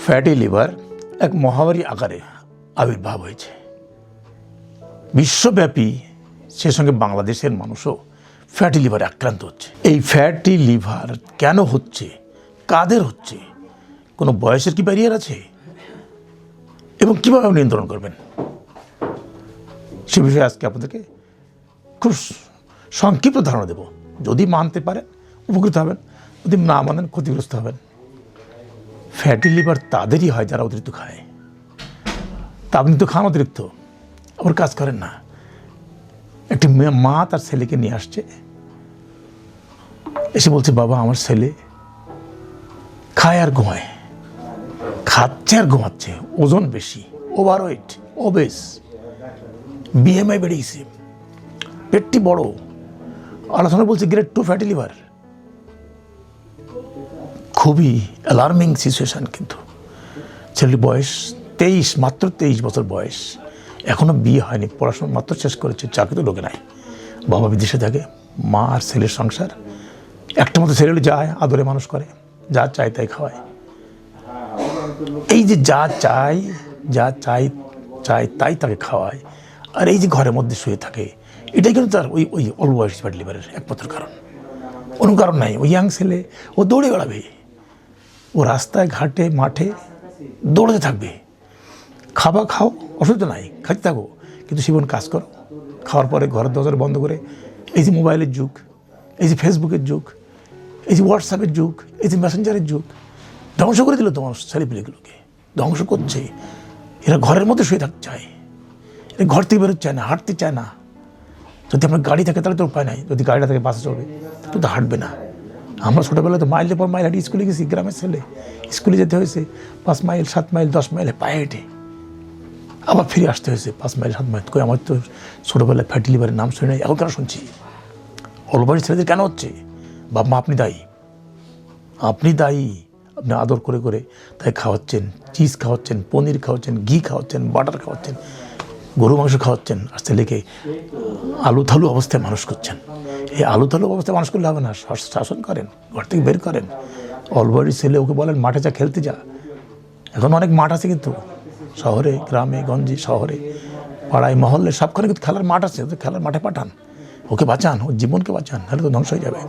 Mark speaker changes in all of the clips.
Speaker 1: Fatty liver এক মহামারী আকারে আবির্ভাব হয়েছে বিশ্বব্যাপী, সে সঙ্গে বাংলাদেশের মানুষও ফ্যাটি লিভারে আক্রান্ত হচ্ছে। এই ফ্যাটি লিভার কেন হচ্ছে, কাদের হচ্ছে, কোনো বয়সের কি ব্যারিয়ার আছে এবং কীভাবে নিয়ন্ত্রণ করবেন সে বিষয়ে আজকে আপনাদেরকে খুব সংক্ষিপ্ত ধারণা দেব। যদি মানতে পারেন উপকৃত হবেন, যদি না মানেন ক্ষতিগ্রস্ত হবেন। ফ্যাটি লিভার তাদেরই হয় যারা অতিরিক্ত খায়। তা আপনি তো খান অতিরিক্ত, আবার কাজ করেন না। একটি মা তার ছেলেকে নিয়ে আসছে, এসে বলছে, বাবা আমার ছেলে খায় আর ঘুমায়, খাচ্ছে আর ঘুমাচ্ছে, ওজন বেশি, ওভারওয়েট, ওবেস, বিএমআই বেড়ে গেছে, পেটটি বড়, আলোচনা বলছে গ্রেড 2 ফ্যাটি লিভার। খুবই অ্যালার্মিং সিচুয়েশান। কিন্তু ছেলের বয়স 23, মাত্র 23 বছর বয়স, এখনও বিয়ে হয়নি, পড়াশোনা মাত্র শেষ করেছে, চাকরি তো লোকে নাই, বাবা বিদেশে থাকে, মা আর ছেলের সংসার। একটা মতো ছেলে যায়, আদরে মানুষ করে, যা চাই তাই খাওয়ায়। এই যে যা চাই তাই তাকে খাওয়ায়, আর এই যে ঘরের মধ্যে শুয়ে থাকে, এটাই কিন্তু তার ওই অল্প বয়স ফ্যাটি লিভারের একমাত্র কারণ। কোনো কারণ নাই। ওই ইয়াং ছেলে ও দৌড়ে বেড়াবে, ও রাস্তায় ঘাটে মাঠে দৌড়াতে থাকবে। খাবা খাও, অসুবিধা নাই, খাইতে থাকো, কিন্তু জীবন কাজ করো। খাওয়ার পরে ঘরের দরজা বন্ধ করে, এই যে মোবাইলের যুগ, এই যে ফেসবুকের যুগ, এই যে হোয়াটসঅ্যাপের যুগ, এই যে মেসেঞ্জারের যুগ, ধ্বংস করে দিল তোমার ছেলেপিলেগুলোকে, ধ্বংস করছে। এরা ঘরের মধ্যে শুয়ে থাকতে চায়, এরা ঘর থেকে বেরোতে চায় না, হাঁটতে চায় না। যদি আপনার গাড়ি থাকে তাহলে তো উপায় নাই, যদি গাড়িটা থেকে বাসে চলবে তো হাঁটবে না। আমরা ছোটোবেলায় তো মাইলের পর মাইল হাঁটি স্কুলে গেছি, গ্রামের ছেলে স্কুলে যেতে হয়েছে 5 মাইল 7 মাইল 10 মাইল পায়ে হেঁটে, আবার ফিরে আসতে হয়েছে 5 মাইল 7 মাইল। কই আমার তো ছোটোবেলায় ফ্যাটি লিভারের নাম শুনে নাই, এখন কেন শুনছি? অল্প বয়সী ছেলেদের কেন হচ্ছে? বাপ মা আপনি দায়ী, আপনি আদর করে করে তাই খাওয়াচ্ছেন, চিজ খাওয়াচ্ছেন, পনির খাওয়াচ্ছেন, ঘি খাওয়াচ্ছেন, বাটার খাওয়াচ্ছেন, গরু মাংস খাওয়াচ্ছেন, আর ছেলেকে আলু থালু অবস্থায় মানুষ করছেন। এই আলু থালু অবস্থায় মানুষ করলে হবে না, শাসন করেন, ঘর থেকে বের করেন। অলবাড়ির ছেলে ওকে বলেন মাঠে যা, খেলতে যা। এখন অনেক মাঠ আছে কিন্তু শহরে, গ্রামে গঞ্জে, শহরে পাড়ায় মহল্লে সবখানে কিন্তু খেলার মাঠ আছে, খেলার মাঠে পাঠান, ওকে বাঁচান, ওর জীবনকে বাঁচান, নাহলে তো ধ্বংস হয়ে যাবে।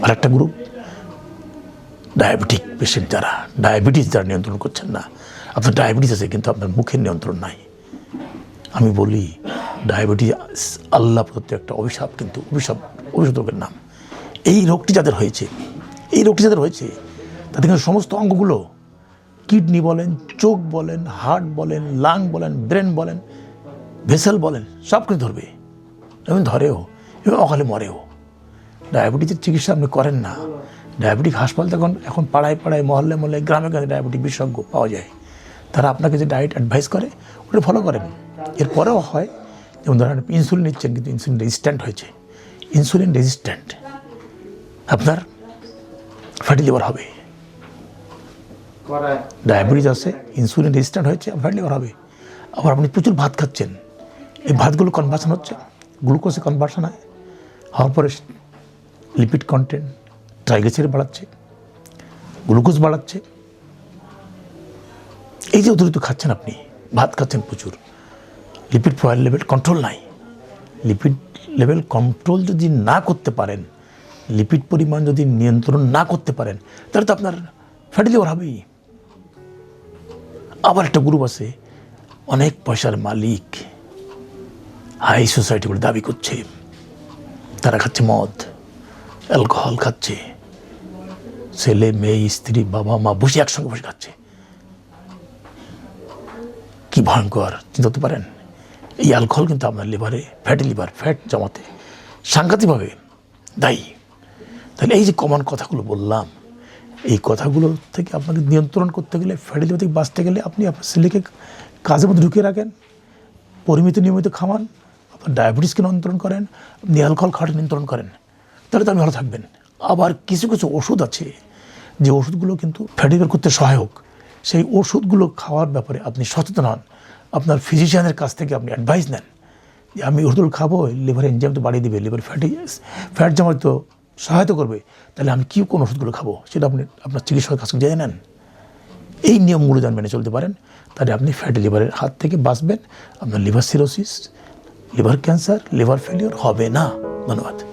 Speaker 1: আর একটা গ্রুপ ডায়াবেটিক পেশেন্ট, ডায়াবেটিস যারা নিয়ন্ত্রণ করছেন না। আপনার ডায়াবেটিস আছে কিন্তু আপনার মুখের নিয়ন্ত্রণ নাই। আমি বলি ডায়াবেটিস আল্লাহ প্রত্যেক একটা অভিশাপ, কিন্তু অভিশাপ রোগের নাম। এই রোগটি যাদের হয়েছে তাদের কিন্তু সমস্ত অঙ্গগুলো, কিডনি বলেন, চোখ বলেন, হার্ট বলেন, লাং বলেন, ব্রেন বলেন, ভেসেল বলেন, সব কিছু ধরবে এবং ধরেও এবং অকালে মরেও। ডায়াবেটিসের চিকিৎসা আপনি করেন না। ডায়াবেটিক হাসপাতাল এখন পাড়ায় পাড়ায়, মহল্লে মহল্লে, গ্রামে গ্রামে ডায়াবেটিক বিশেষজ্ঞ পাওয়া যায়। তারা আপনাকে যে ডায়েট অ্যাডভাইস করে ওটা ফলো করেন। এরপরেও হয়, যেমন ধরেন ইনসুলিন নিচ্ছেন কিন্তু ইনসুলিন রেজিস্ট্যান্ট হয়েছে, ইনসুলিন রেজিস্ট্যান্ট, আপনার ফ্যাটি লিভার হবে। ডায়াবেটিস আছে, ইনসুলিন রেজিস্ট্যান্ট হয়েছে, ফ্যাটি লিভার হবে। আবার আপনি প্রচুর ভাত খাচ্ছেন, এই ভাতগুলো কনভার্সন হচ্ছে, গ্লুকোজে কনভার্সন হওয়ার পরে লিপিড কন্টেন্ট, ট্রাইগ্লিসাইড বাড়াচ্ছে, গ্লুকোজ বাড়াচ্ছে। এই যে অতিরিক্ত খাচ্ছেন, আপনি ভাত খাচ্ছেন প্রচুর, লিপিড প্রোফাইল লেভেল কন্ট্রোল নাই। লিপিড লেভেল কন্ট্রোল যদি না করতে পারেন, লিপিড পরিমাণ যদি নিয়ন্ত্রণ না করতে পারেন, তাহলে তো আপনার ফ্যাটি লিভার হবেই। আবার একটা গ্রুপ আছে, অনেক পয়সার মালিক, হাই সোসাইটি বলে দাবি করছে, তারা খাচ্ছে মদ, অ্যালকোহল খাচ্ছে, ছেলে মেয়ে স্ত্রী বাবা মা বসে একসঙ্গে বসে খাচ্ছে। কি ভয়ঙ্কর, চিন্তা করতে পারেন? এই অ্যালকোহল কিন্তু আপনার লিভারে ফ্যাটি লিভার, ফ্যাট জমাতে সাংঘাতিকভাবে দায়ী। তাহলে এই যে কমন কথাগুলো বললাম, এই কথাগুলো থেকে আপনাকে নিয়ন্ত্রণ করতে গেলে, ফ্যাটি লিভার থেকে বাঁচতে গেলে আপনি আপনার ছেলেকে কাজের মধ্যে ঢুকিয়ে রাখেন, নিয়মিত খাওয়ান, আপনার ডায়াবেটিসকে নিয়ন্ত্রণ করেন, আপনি অ্যালকোহল খাওয়াটা নিয়ন্ত্রণ করেন, তাহলে তো আপনি ভালো থাকবেন। আবার কিছু কিছু ওষুধ আছে যে ওষুধগুলো কিন্তু ফ্যাটি লিভার করতে সহায়ক। সেই ওষুধগুলো খাওয়ার ব্যাপারে আপনি সচেতন হন, আপনার ফিজিশিয়ানের কাছ থেকে আপনি অ্যাডভাইস নেন যে আমি ওষুধগুলো খাবো, লিভার এনজাইম তো বাড়িয়ে দেবে, লিভার ফ্যাট জমাতে তো সহায়তা করবে, তাহলে আমি কোন ওষুধগুলো খাবো সেটা আপনি আপনার চিকিৎসকের কাছ থেকে জেনে নেন। এই নিয়মগুলো যেন মেনে চলতে পারেন, তাহলে আপনি ফ্যাটি লিভারের হাত থেকে বাঁচবেন, আপনার liver cirrhosis, liver cancer, liver failure হবে না। ধন্যবাদ।